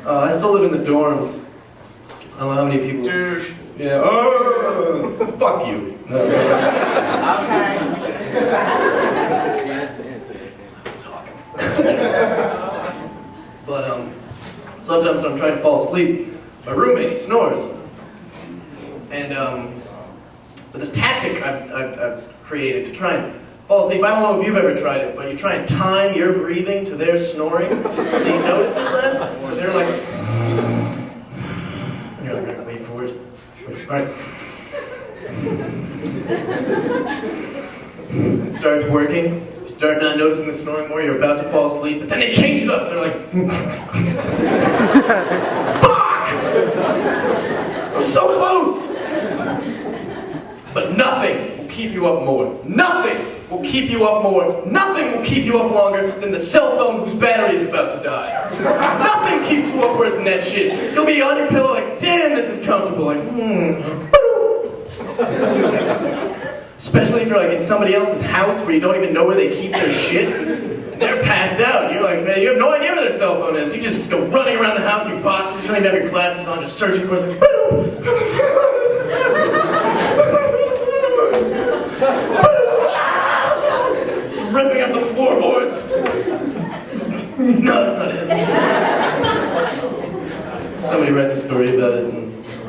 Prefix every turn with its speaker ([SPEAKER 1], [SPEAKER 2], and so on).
[SPEAKER 1] I still live in the dorms. I don't know how many people...
[SPEAKER 2] Douche.
[SPEAKER 1] Yeah. Oh, fuck you. No.
[SPEAKER 2] Okay.
[SPEAKER 1] But sometimes when I'm trying to fall asleep, my roommate, he snores. And but this tactic I've created to try and fall asleep, I don't know if you've ever tried it, but you try and time your breathing to their snoring, so you notice it less. So they're like, and you're like, wait for it. All right. It starts working. You start not noticing the snoring more. You're about to fall asleep, but then they change it up. They're like, fuck! I'm so close. But nothing will keep you up more. Nothing will keep you up more. Nothing will keep you up longer than the cell phone whose battery is about to die. Nothing keeps you up worse than that shit. You'll be on your pillow like, damn, this is comfortable. Like, Especially if you're like in somebody else's house where you don't even know where they keep their shit. And they're passed out. And you're like, man, you have no idea where their cell phone is. You just go running around the house in your boxers. You don't even have your glasses on, just searching for it. Ripping up the floorboards. No, that's not it. Somebody writes a story about it.